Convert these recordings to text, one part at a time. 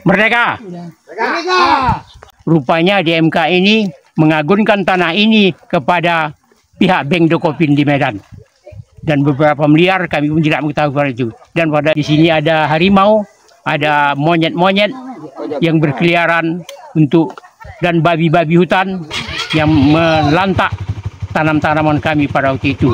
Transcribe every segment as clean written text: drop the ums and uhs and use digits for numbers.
Merdeka! Merdeka! Rupanya DMK ini mengagunkan tanah ini kepada pihak Bank Dokopin di Medan. Dan beberapa miliar kami pun tidak mengetahui pada itu. Dan pada di sini ada harimau, ada monyet-monyet yang berkeliaran dan babi-babi hutan yang melantak tanam-tanaman kami pada waktu itu.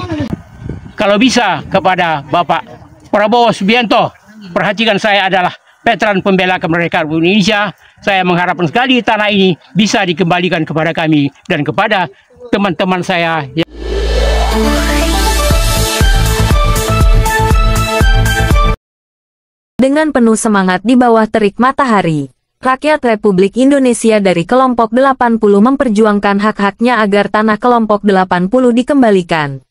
Kalau bisa kepada Bapak Prabowo Subianto, perhatikan saya adalah veteran pembela kemerdekaan Indonesia. Saya mengharapkan sekali tanah ini bisa dikembalikan kepada kami dan kepada teman-teman saya. Dengan penuh semangat di bawah terik matahari, rakyat Republik Indonesia dari kelompok 80 memperjuangkan hak-haknya agar tanah kelompok 80 dikembalikan.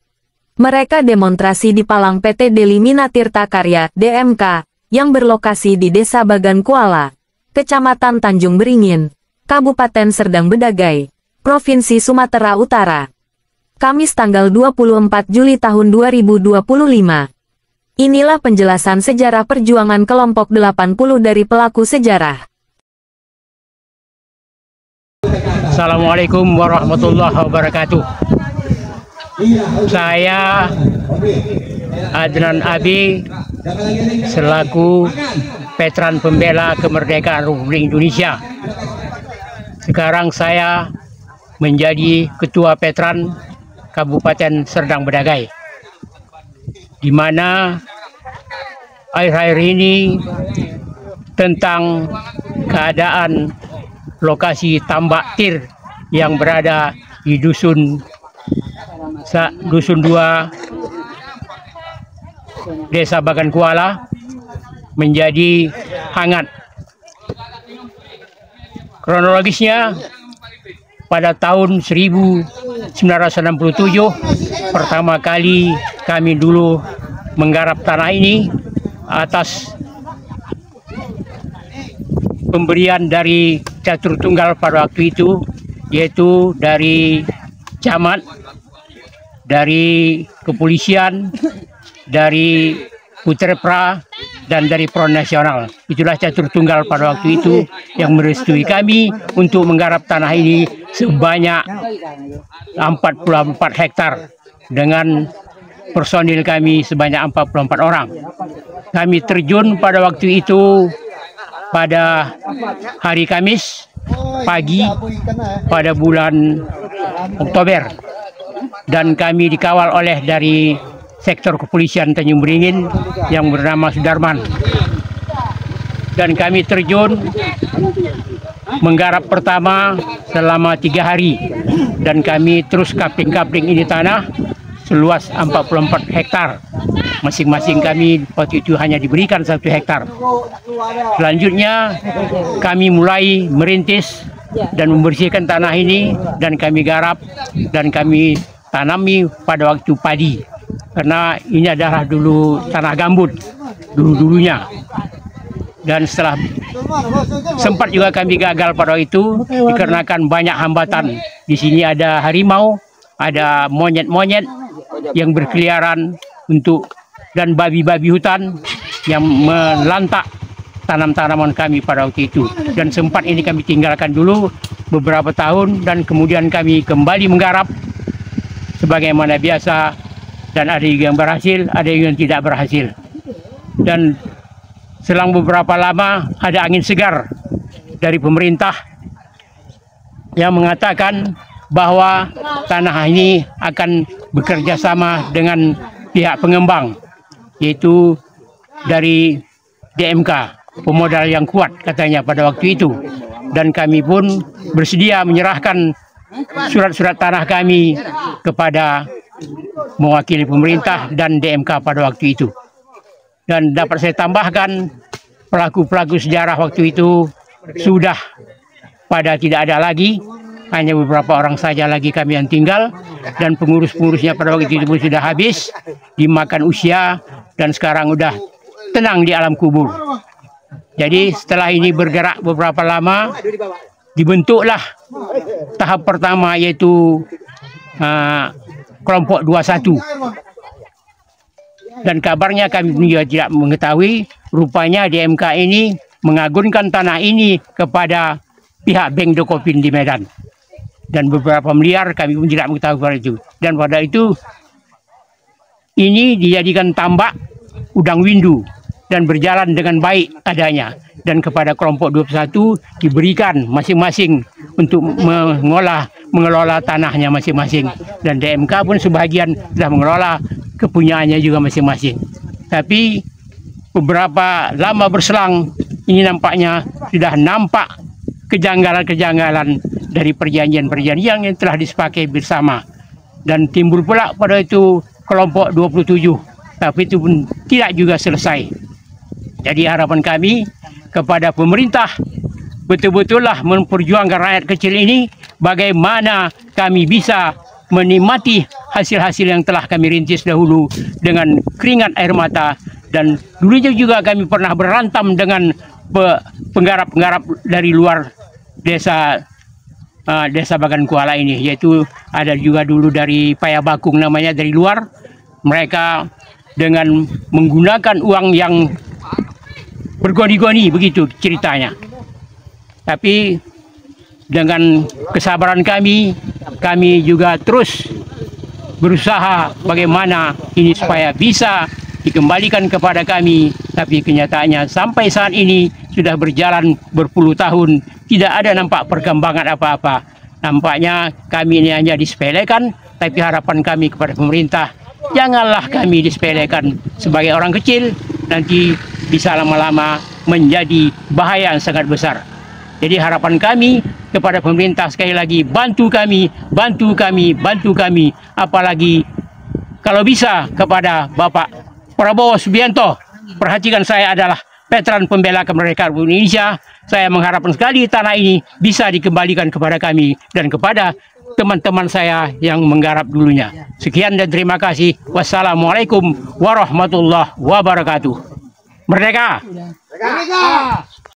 Mereka demonstrasi di palang PT Delimina Tirta Karya, DMK, yang berlokasi di Desa Bagan Kuala, Kecamatan Tanjung Beringin, Kabupaten Serdang Bedagai, Provinsi Sumatera Utara. Kamis tanggal 24 Juli tahun 2025. Inilah penjelasan sejarah perjuangan kelompok 80 dari pelaku sejarah. Assalamualaikum warahmatullahi wabarakatuh. Saya Adnan Abi selaku veteran pembela kemerdekaan Republik Indonesia. Sekarang saya menjadi ketua veteran Kabupaten Serdang Bedagai, di mana akhir-akhir ini tentang keadaan lokasi tambak tir yang berada di Dusun 2 Desa Bagan Kuala menjadi hangat. Kronologisnya pada tahun 1967 pertama kali kami dulu menggarap tanah ini atas pemberian dari catur tunggal pada waktu itu, yaitu dari camat, dari kepolisian, dari Puterpra, dan dari Front Nasional. Itulah catur tunggal pada waktu itu yang merestui kami untuk menggarap tanah ini sebanyak 44 hektar dengan personil kami sebanyak 44 orang. Kami terjun pada waktu itu pada hari Kamis pagi pada bulan Oktober, dan kami dikawal oleh dari sektor kepolisian Tanjung Beringin yang bernama Sudarman, dan kami terjun menggarap pertama selama 3 hari, dan kami terus kapling-kapling ini tanah seluas 44 hektar. Masing-masing kami waktu itu hanya diberikan 1 hektar. Selanjutnya kami mulai merintis dan membersihkan tanah ini, dan kami garap dan kami tanami pada waktu padi, karena ini adalah dulu tanah gambut dulunya. Dan setelah sempat juga kami gagal pada itu dikarenakan banyak hambatan. Di sini ada harimau, ada monyet-monyet yang berkeliaran dan babi-babi hutan yang melantak tanam-tanaman kami pada waktu itu. Dan sempat ini kami tinggalkan dulu beberapa tahun, dan kemudian kami kembali menggarap sebagaimana biasa, dan ada yang berhasil, ada yang tidak berhasil. Dan selang beberapa lama ada angin segar dari pemerintah yang mengatakan bahwa tanah ini akan bekerja sama dengan pihak pengembang, yaitu dari DMK, pemodal yang kuat katanya pada waktu itu. Dan kami pun bersedia menyerahkan surat-surat tanah kami kepada mewakili pemerintah dan DMK pada waktu itu. Dan dapat saya tambahkan, pelaku-pelaku sejarah waktu itu sudah pada tidak ada lagi. Hanya beberapa orang saja lagi kami yang tinggal, dan pengurus-pengurusnya pada waktu itu pun sudah habis, dimakan usia, dan sekarang udah tenang di alam kubur. Jadi setelah ini bergerak beberapa lama, dibentuklah tahap pertama, yaitu kelompok 21. Dan kabarnya kami juga tidak mengetahui, rupanya DMK ini mengagunkan tanah ini kepada pihak Bank Dokopin di Medan. Dan beberapa miliar kami pun tidak mengetahui pada itu. Dan pada itu ini dijadikan tambak udang windu dan berjalan dengan baik adanya. Dan kepada kelompok 21 diberikan masing-masing untuk mengelola tanahnya masing-masing. Dan DMK pun sebagian sudah mengelola kepunyaannya juga masing-masing. Tapi beberapa lama berselang ini nampaknya sudah nampak kejanggalan-kejanggalan dari perjanjian-perjanjian yang telah disepakati bersama. Dan timbul pula pada itu kelompok 27, tapi itu pun tidak juga selesai. Jadi harapan kami kepada pemerintah betul-betullah memperjuangkan rakyat kecil ini, bagaimana kami bisa menikmati hasil-hasil yang telah kami rintis dahulu dengan keringat air mata. Dan dulunya juga kami pernah berantam dengan penggarap-penggarap dari luar desa Bagan Kuala ini, yaitu ada juga dulu dari Payabakung namanya dari luar. Mereka dengan menggunakan uang yang bergoni-goni begitu ceritanya. Tapi dengan kesabaran kami juga terus berusaha bagaimana ini supaya bisa dikembalikan kepada kami. Tapi kenyataannya sampai saat ini sudah berjalan berpuluh tahun, tidak ada nampak perkembangan apa-apa. Nampaknya kami ini hanya disepelekan, tapi harapan kami kepada pemerintah, janganlah kami disepelekan sebagai orang kecil, nanti bisa lama-lama menjadi bahaya yang sangat besar. Jadi harapan kami kepada pemerintah sekali lagi, bantu kami, apalagi kalau bisa kepada Bapak Prabowo Subianto. Perhatikan, saya adalah veteran pembela kemerdekaan Indonesia. Saya mengharapkan sekali tanah ini bisa dikembalikan kepada kami dan kepada teman-teman saya yang menggarap dulunya. Sekian dan terima kasih. Wassalamualaikum warahmatullahi wabarakatuh. Merdeka! Merdeka!